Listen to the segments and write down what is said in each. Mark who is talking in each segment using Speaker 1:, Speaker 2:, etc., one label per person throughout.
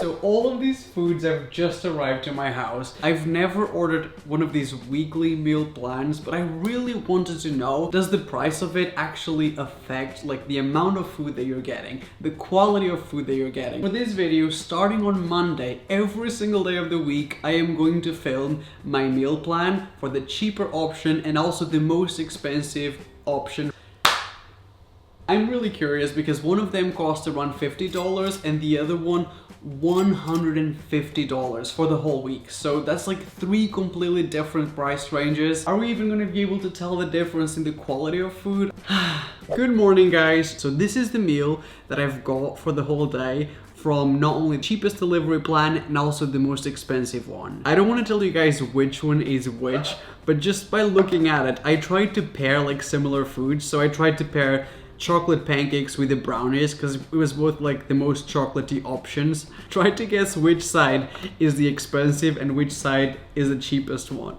Speaker 1: So all of these foods have just arrived to my house. I've never ordered one of these weekly meal plans, but I really wanted to know, does the price of it actually affect like the amount of food that you're getting, the quality of food that you're getting? For this video, starting on Monday, every single day of the week, I am going to film my meal plan for the cheaper option and also the most expensive option. I'm really curious because one of them cost around $50 and the other one $150 for the whole week. So that's like 3 completely different price ranges. Are we even gonna be able to tell the difference in the quality of food? Good morning, guys. So this is the meal that I've got for the whole day from not only the cheapest delivery plan and also the most expensive one. I don't want to tell you guys which one is which, but just by looking at it, I tried to pair like similar foods. So I tried to pair chocolate pancakes with the brownies because it was both like the most chocolatey options. Try to guess which side is the expensive and which side is the cheapest one.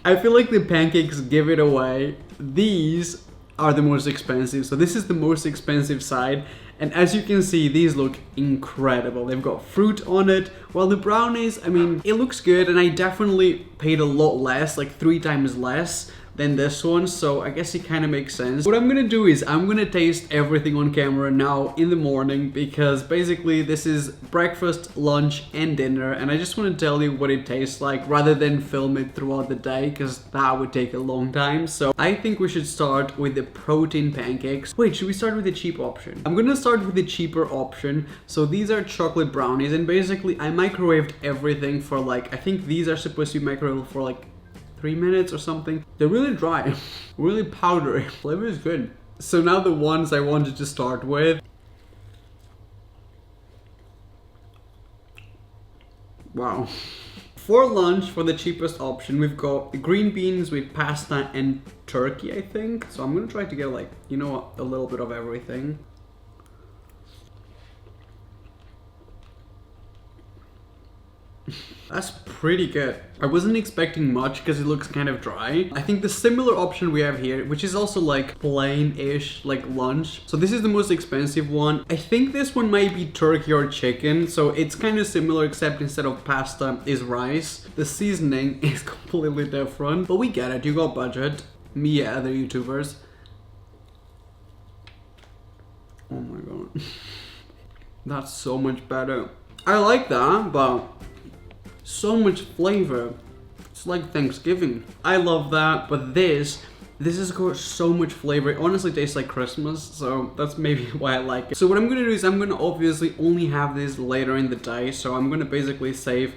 Speaker 1: I feel like the pancakes give it away. These are the most expensive. So this is the most expensive side. And as you can see, these look incredible. They've got fruit on it. While the brownies, I mean, it looks good and I definitely paid a lot less, like 3 times less than this one, so I guess it kind of makes sense. What I'm gonna do is I'm gonna taste everything on camera now in the morning because basically this is breakfast, lunch, and dinner, and I just want to tell you what it tastes like rather than film it throughout the day because that would take a long time. So I think we should start with the protein pancakes. Wait, should we start with the cheap option? I'm gonna start with the cheaper option. So these are chocolate brownies, and basically I microwaved everything for like, I think these are supposed to be microwaved for like 3 minutes or something. They're really dry, really powdery. Flavor is good. So now the ones I wanted to start with. Wow. For lunch, for the cheapest option, we've got green beans with pasta and turkey, I think. So I'm gonna try to get like, you know, a little bit of everything. That's pretty good. I wasn't expecting much because it looks kind of dry. I think the similar option we have here, which is also like plain-ish, like lunch. So this is the most expensive one. I think this one might be turkey or chicken. So it's kind of similar except instead of pasta is rice. The seasoning is completely different, but we get it. You got budget. Me and other YouTubers. Oh my god. That's so much better. I like that, but so much flavor. It's like Thanksgiving. I love that, but this has got so much flavor. It honestly tastes like Christmas, so that's maybe why I like it. So what I'm gonna do is I'm gonna obviously only have this later in the day, so I'm gonna basically save.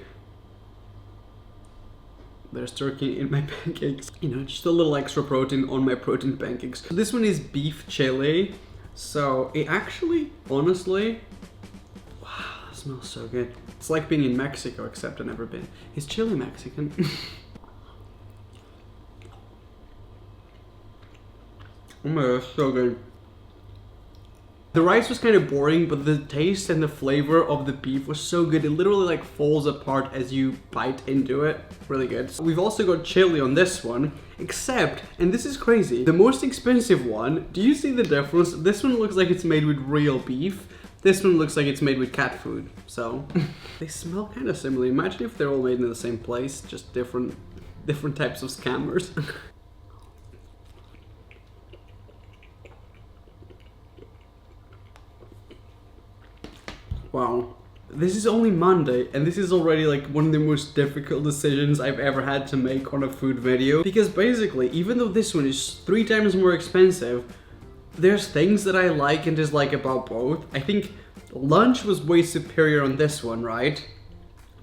Speaker 1: There's turkey in my pancakes. You know, just a little extra protein on my protein pancakes. So this one is beef chili. So it actually, honestly, wow, that smells so good. It's like being in Mexico, except I've never been. Is chili Mexican? Oh my god, that's so good. The rice was kind of boring, but the taste and the flavor of the beef was so good. It literally like falls apart as you bite into it. Really good. So we've also got chili on this one, except, and this is crazy, the most expensive one, do you see the difference? This one looks like it's made with real beef. This one looks like it's made with cat food, so they smell kind of similar. Imagine if they're all made in the same place, just different types of scammers. Wow. This is only Monday, and this is already like one of the most difficult decisions I've ever had to make on a food video. Because basically, even though this one is 3 times more expensive, there's things that I like and dislike about both. I think lunch was way superior on this one, right?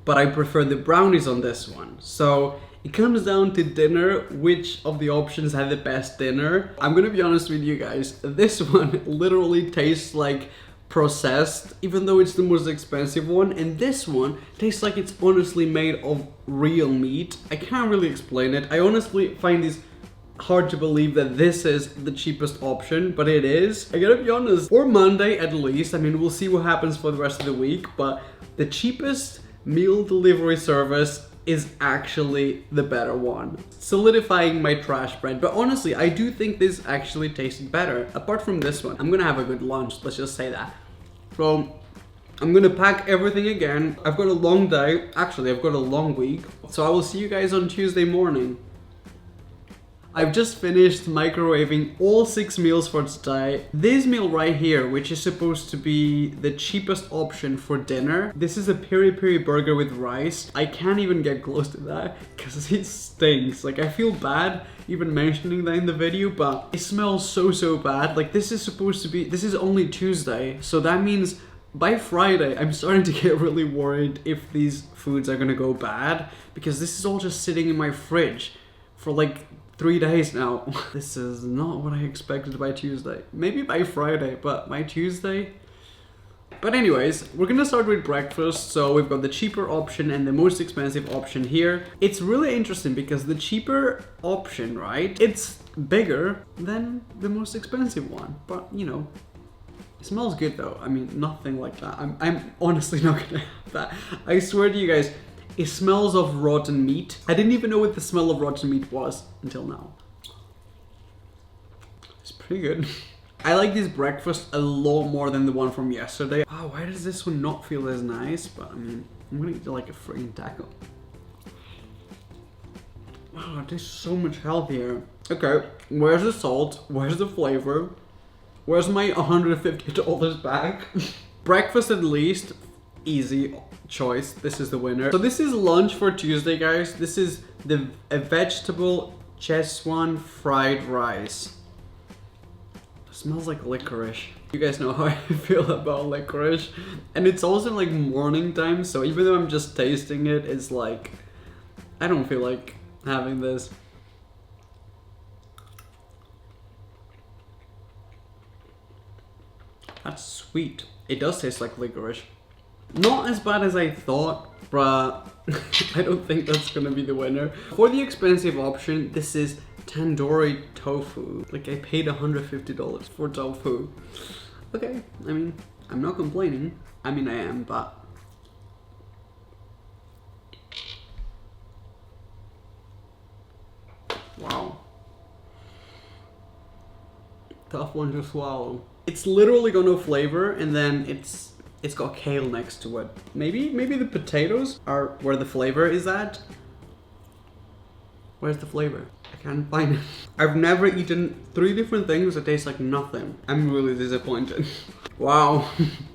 Speaker 1: But I prefer the brownies on this one. So it comes down to dinner, which of the options had the best dinner. I'm gonna be honest with you guys, this one literally tastes like processed, even though it's the most expensive one, and this one tastes like it's honestly made of real meat. I can't really explain it. I honestly find this hard to believe that this is the cheapest option, but it is. I gotta be honest, for Monday at least, I mean, we'll see what happens for the rest of the week, but the cheapest meal delivery service is actually the better one, solidifying my trash bread. But honestly, I do think this actually tasted better, apart from this one. I'm gonna have a good lunch, let's just say that. So I'm gonna pack everything again. I've got a long day. Actually, I've got a long week. So I will see you guys on Tuesday morning. I've just finished microwaving all 6 meals for today. This meal right here, which is supposed to be the cheapest option for dinner. This is a peri-peri burger with rice. I can't even get close to that because it stinks. Like, I feel bad even mentioning that in the video, but it smells so bad. Like, this is supposed to be, this is only Tuesday. So that means by Friday, I'm starting to get really worried if these foods are gonna go bad because this is all just sitting in my fridge for like 3 days now. This is not what I expected by Tuesday. Maybe by Friday, but by Tuesday? But anyways, we're gonna start with breakfast. So we've got the cheaper option and the most expensive option here. It's really interesting because the cheaper option, right? It's bigger than the most expensive one. But you know, it smells good though. I mean, nothing like that. I'm honestly not gonna have that. I swear to you guys, it smells of rotten meat. I didn't even know what the smell of rotten meat was until now. It's pretty good. I like this breakfast a lot more than the one from yesterday. Wow, why does this one not feel as nice? But I mean, I'm gonna eat it like a freaking taco. Wow, it tastes so much healthier. Okay, where's the salt? Where's the flavor? Where's my $150 back? Breakfast at least, easy choice. This is the winner. So this is lunch for Tuesday, guys. This is a vegetable Szechuan fried rice. It smells like licorice. You guys know how I feel about licorice. And it's also like morning time, so even though I'm just tasting it, it's like, I don't feel like having this. That's sweet. It does taste like licorice. Not as bad as I thought, but I don't think that's gonna be the winner. For the expensive option, this is tandoori tofu. Like, I paid $150 for tofu. Okay, I mean, I'm not complaining. I mean, I am, but... Wow. Tough one to swallow. It's literally got no flavor, and then it's got kale next to it. Maybe the potatoes are where the flavor is at. Where's the flavor? I can't find it. I've never eaten 3 different things that taste like nothing. I'm really disappointed. Wow.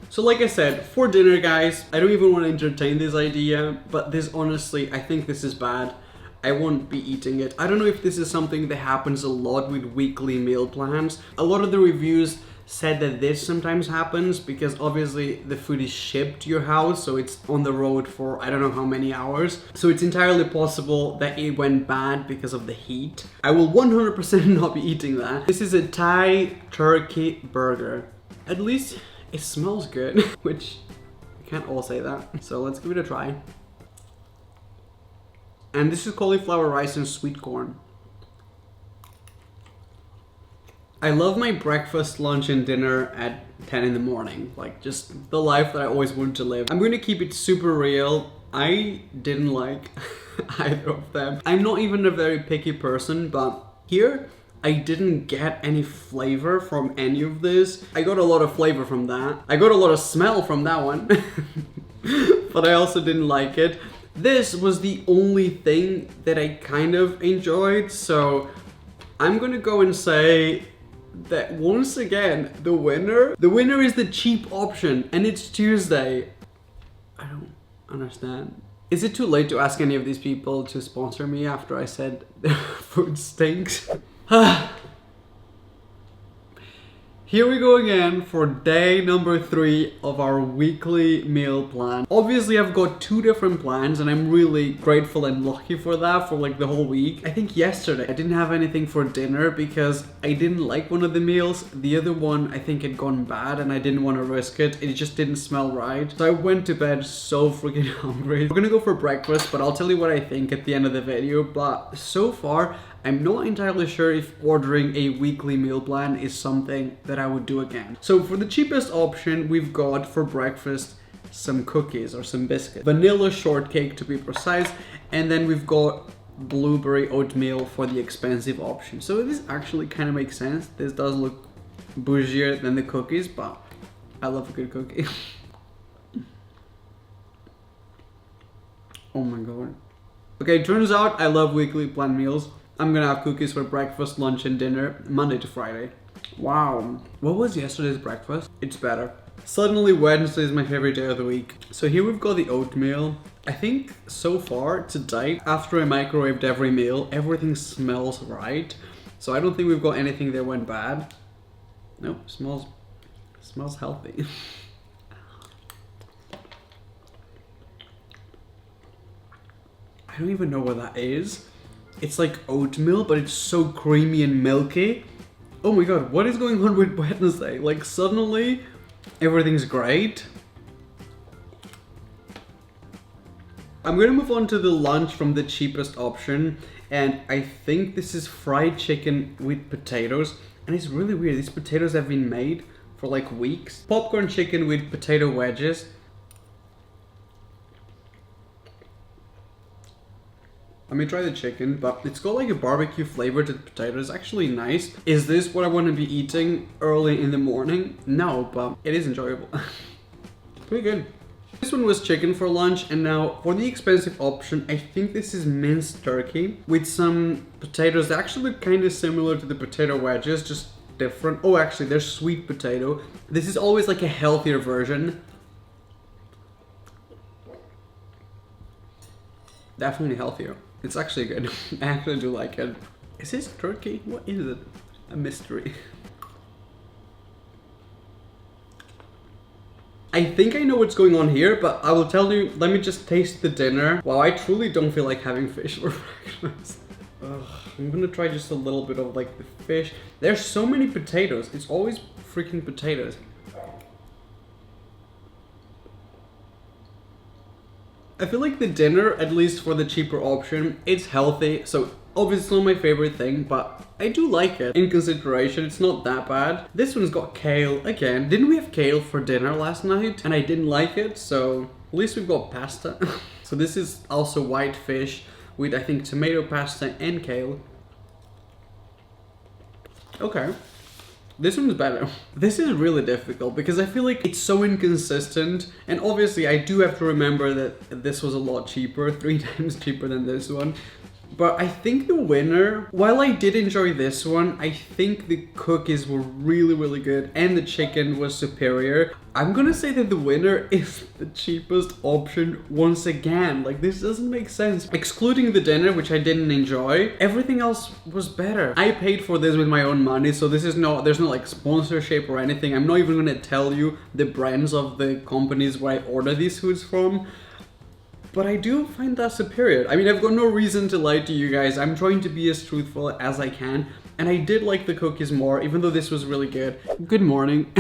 Speaker 1: So like I said, for dinner, guys, I don't even want to entertain this idea, but this honestly, I think this is bad. I won't be eating it. I don't know if this is something that happens a lot with weekly meal plans. A lot of the reviews said that this sometimes happens because obviously the food is shipped to your house, so it's on the road for I don't know how many hours. So it's entirely possible that it went bad because of the heat. I will 100% not be eating that. This is a Thai turkey burger. At least it smells good, which I can't all say that. So let's give it a try. And this is cauliflower rice and sweet corn. I love my breakfast, lunch, and dinner at 10 in the morning. Like, just the life that I always wanted to live. I'm going to keep it super real. I didn't like either of them. I'm not even a very picky person, but here, I didn't get any flavor from any of this. I got a lot of flavor from that. I got a lot of smell from that one. But I also didn't like it. This was the only thing that I kind of enjoyed, so I'm gonna go and say that once again, the winner is the cheap option, and it's Tuesday. I don't understand. Is it too late to ask any of these people to sponsor me after I said their food stinks? Here we go again for day number 3 of our weekly meal plan. Obviously, I've got 2 different plans and I'm really grateful and lucky for that for like the whole week. I think yesterday I didn't have anything for dinner because I didn't like one of the meals. The other one I think had gone bad and I didn't want to risk it. It just didn't smell right. So I went to bed so freaking hungry. We're gonna go for breakfast, but I'll tell you what I think at the end of the video. But so far, I'm not entirely sure if ordering a weekly meal plan is something that I would do again. So for the cheapest option, we've got for breakfast some cookies or some biscuits. Vanilla shortcake to be precise. And then we've got blueberry oatmeal for the expensive option. So this actually kind of makes sense. This does look bougier than the cookies, but I love a good cookie. Oh my god. Okay, turns out I love weekly planned meals. I'm gonna have cookies for breakfast, lunch, and dinner, Monday to Friday. Wow. What was yesterday's breakfast? It's better. Suddenly Wednesday is my favorite day of the week. So here we've got the oatmeal. I think so far today, after I microwaved every meal, everything smells right. So I don't think we've got anything that went bad. Nope, smells healthy. I don't even know what that is. It's like oatmeal, but it's so creamy and milky. Oh my god, what is going on with Wednesday? Like suddenly, everything's great. I'm gonna move on to the lunch from the cheapest option. And I think this is fried chicken with potatoes. And it's really weird, these potatoes have been made for like weeks. Popcorn chicken with potato wedges. Let me try the chicken, but it's got like a barbecue flavor to the potato. It's actually nice. Is this what I want to be eating early in the morning? No, but it is enjoyable. Pretty good. This one was chicken for lunch, and now for the expensive option, I think this is minced turkey with some potatoes. They actually look kind of similar to the potato wedges, just different. Oh, actually, they're sweet potato. This is always like a healthier version. Definitely healthier. It's actually good. I actually do like it. Is this turkey? What is it? A mystery. I think I know what's going on here, but I will tell you, let me just taste the dinner. Wow, I truly don't feel like having fish for breakfast. Ugh, I'm gonna try just a little bit of like the fish. There's so many potatoes. It's always freaking potatoes. I feel like the dinner, at least for the cheaper option, it's healthy. So obviously it's not my favorite thing, but I do like it. In consideration, it's not that bad. This one's got kale again. Didn't we have kale for dinner last night? And I didn't like it, so at least we've got pasta. So this is also white fish with, I think, tomato pasta and kale. Okay. This one's better. This is really difficult because I feel like it's so inconsistent, and obviously I do have to remember that this was a lot cheaper, 3 times cheaper than this one. But I think the winner, while I did enjoy this one, I think the cookies were really, really good and the chicken was superior. I'm gonna say that the winner is the cheapest option once again. Like, this doesn't make sense. Excluding the dinner, which I didn't enjoy, everything else was better. I paid for this with my own money, so this is there's no like sponsorship or anything. I'm not even gonna tell you the brands of the companies where I order these foods from. But I do find that superior. I mean, I've got no reason to lie to you guys. I'm trying to be as truthful as I can. And I did like the cookies more, even though this was really good. Good morning.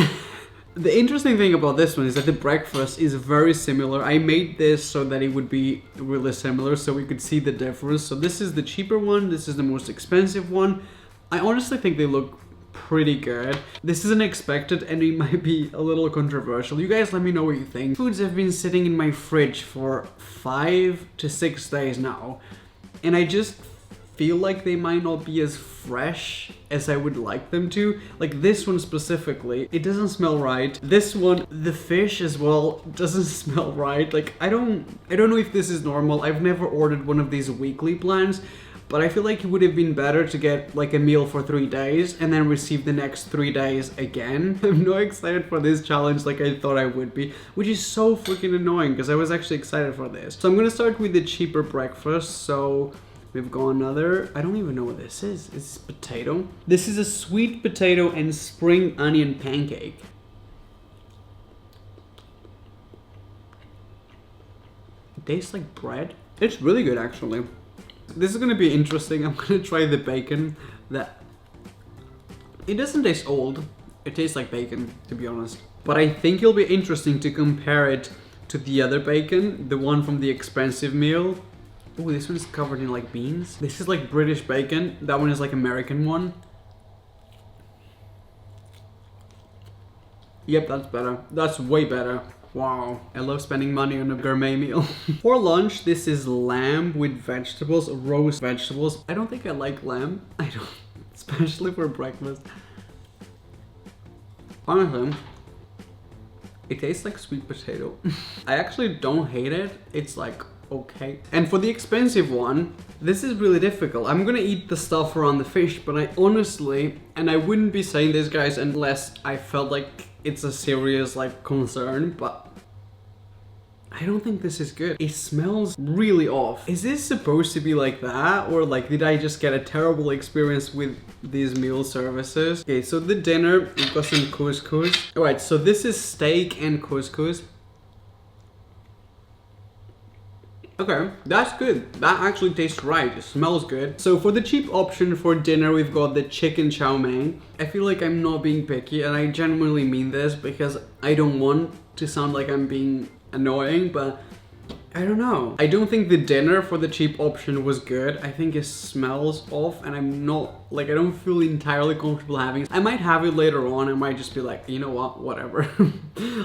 Speaker 1: The interesting thing about this one is that the breakfast is very similar. I made this so that it would be really similar, so we could see the difference. So this is the cheaper one. This is the most expensive one. I honestly think they look pretty good. This isn't expected and it might be a little controversial. You guys let me know what you think. Foods have been sitting in my fridge for 5 to 6 days now, and I just feel like they might not be as fresh as I would like them to. Like this one specifically, it doesn't smell right. This one, the fish as well, doesn't smell right. Like I don't know if this is normal. I've never ordered one of these weekly plans, but I feel like it would have been better to get like a meal for 3 days and then receive the next 3 days again. I'm not excited for this challenge like I thought I would be, which is so freaking annoying because I was actually excited for this. So I'm gonna start with the cheaper breakfast. So we've got another, I don't even know what this is. It's potato. This is a sweet potato and spring onion pancake. It tastes like bread. It's really good actually. This is gonna be interesting. I'm gonna try the bacon. It doesn't taste old. It tastes like bacon, to be honest. But I think it'll be interesting to compare it to the other bacon, the one from the expensive meal. Oh, this one's covered in like beans. This is like British bacon. That one is like American one. Yep, that's better. That's way better. Wow, I love spending money on a gourmet meal. For lunch, this is lamb with vegetables, roast vegetables. I don't think I like lamb. I don't, especially for breakfast. Honestly, it tastes like sweet potato. I actually don't hate it. It's like okay. And for the expensive one, this is really difficult. I'm gonna eat the stuff around the fish, but I honestly, and I wouldn't be saying this, guys, unless I felt like it's a serious like concern, but I don't think this is good. It smells really off. Is this supposed to be like that? Or like, did I just get a terrible experience with these meal services? Okay, so the dinner, we've got some couscous. All right, so this is steak and couscous. Okay, that's good. That actually tastes right. It smells good. So for the cheap option for dinner, we've got the chicken chow mein. I feel like I'm not being picky, and I genuinely mean this because I don't want to sound like I'm being annoying, but I don't know. I don't think the dinner for the cheap option was good. I think it smells off, and I'm not, like, I don't feel entirely comfortable having it. I might have it later on. I might just be like, you know what, whatever.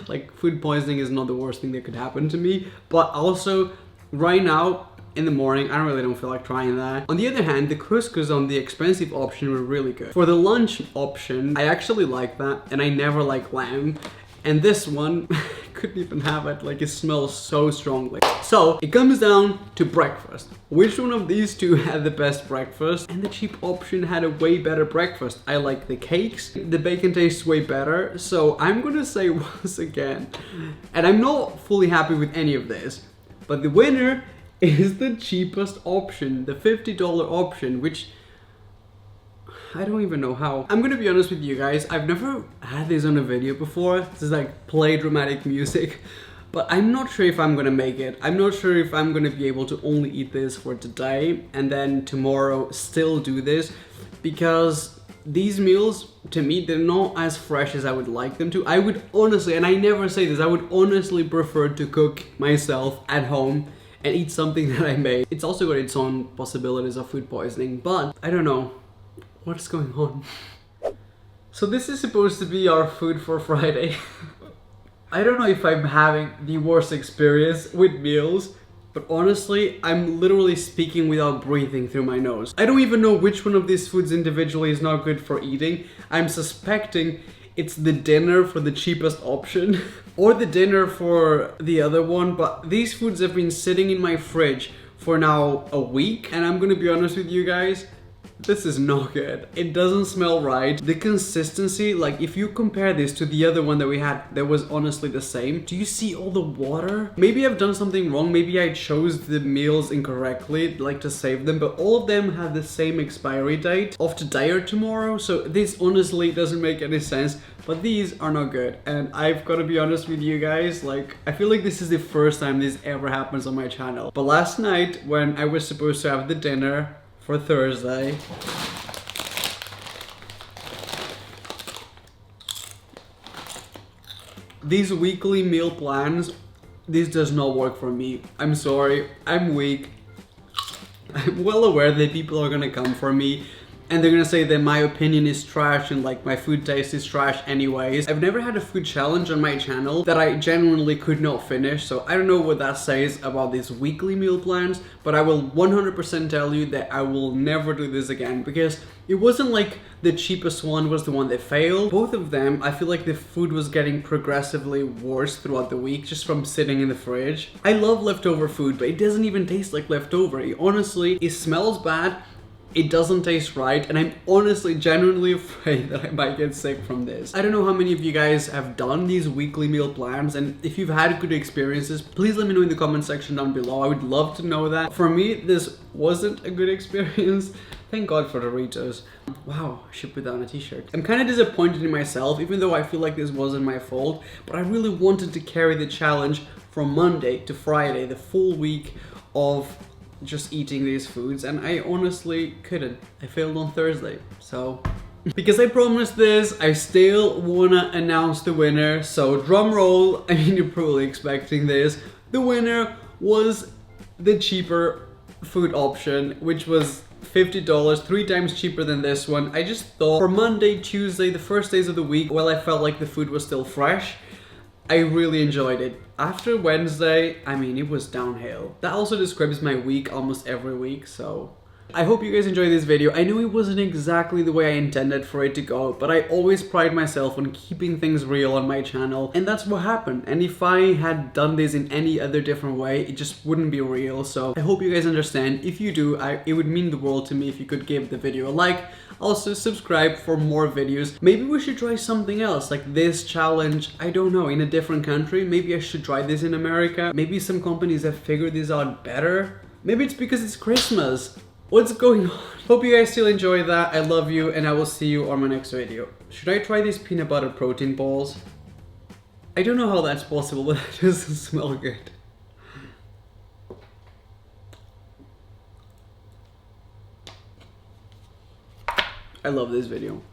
Speaker 1: Like, food poisoning is not the worst thing that could happen to me. But also, right now, in the morning, I don't feel like trying that. On the other hand, the couscous on the expensive option were really good. For the lunch option, I actually like that, and I never like lamb. And this one, couldn't even have it, like it smells so strongly. So it comes down to breakfast. Which one of these two had the best breakfast? And the cheap option had a way better breakfast. I like the cakes, the bacon tastes way better. So I'm gonna say once again, and I'm not fully happy with any of this, but the winner is the cheapest option, the $50 option, which I don't even know how. I'm gonna be honest with you guys, I've never had this on a video before. This is like play dramatic music, but I'm not sure if I'm gonna make it. I'm not sure if I'm gonna be able to only eat this for today and then tomorrow still do this, because these meals, to me, they're not as fresh as I would like them to. I would honestly, and I never say this, I would honestly prefer to cook myself at home and eat something that I made. It's also got its own possibilities of food poisoning, but I don't know. What's going on? So this is supposed to be our food for Friday. I don't know if I'm having the worst experience with meals, but honestly, I'm literally speaking without breathing through my nose. I don't even know which one of these foods individually is not good for eating. I'm suspecting it's the dinner for the cheapest option or the dinner for the other one, but these foods have been sitting in my fridge for now a week, and I'm gonna be honest with you guys, this is not good. It doesn't smell right. The consistency, like if you compare this to the other one that we had, that was honestly the same. Do you see all the water? Maybe I've done something wrong. Maybe I chose the meals incorrectly, like to save them, but all of them have the same expiry date of today or tomorrow. So this honestly doesn't make any sense, but these are not good. And I've got to be honest with you guys, like I feel like this is the first time this ever happens on my channel. But last night when I was supposed to have the dinner for Thursday, these weekly meal plans, this does not work for me. I'm sorry, I'm weak. I'm well aware that people are gonna come for me and they're gonna say that my opinion is trash and like my food taste is trash anyways. I've never had a food challenge on my channel that I genuinely could not finish, so I don't know what that says about these weekly meal plans, but I will 100% tell you that I will never do this again, because it wasn't like the cheapest one was the one that failed. Both of them, I feel like the food was getting progressively worse throughout the week just from sitting in the fridge. I love leftover food, but it doesn't even taste like leftover. It smells bad. It doesn't taste right, and I'm honestly genuinely afraid that I might get sick from this. I don't know how many of you guys have done these weekly meal plans, and if you've had good experiences, please let me know in the comment section down below. I would love to know that. For me, this wasn't a good experience. Thank God for Doritos. Wow, I should put that on a t-shirt. I'm kind of disappointed in myself, even though I feel like this wasn't my fault, but I really wanted to carry the challenge from Monday to Friday, the full week of just eating these foods, and I honestly couldn't. I failed on Thursday, so because I promised this, I still wanna announce the winner. So drum roll. I mean, you're probably expecting this. The winner was the cheaper food option, which was $50, 3 times cheaper than this one. I just thought for Monday, Tuesday, the first days of the week, while I felt like the food was still fresh, I really enjoyed it. After Wednesday, I mean, it was downhill. That also describes my week almost every week, so I hope you guys enjoyed this video. I know it wasn't exactly the way I intended for it to go, but I always pride myself on keeping things real on my channel, and that's what happened. And if I had done this in any other different way, it just wouldn't be real. So I hope you guys understand. If you do, it would mean the world to me if you could give the video a like. Also subscribe for more videos. Maybe we should try something else, like this challenge, I don't know, in a different country. Maybe I should try this in America. Maybe some companies have figured this out better. Maybe it's because it's Christmas. What's going on? Hope you guys still enjoy that. I love you, and I will see you on my next video. Should I try these peanut butter protein balls? I don't know how that's possible, but it doesn't smell good. I love this video.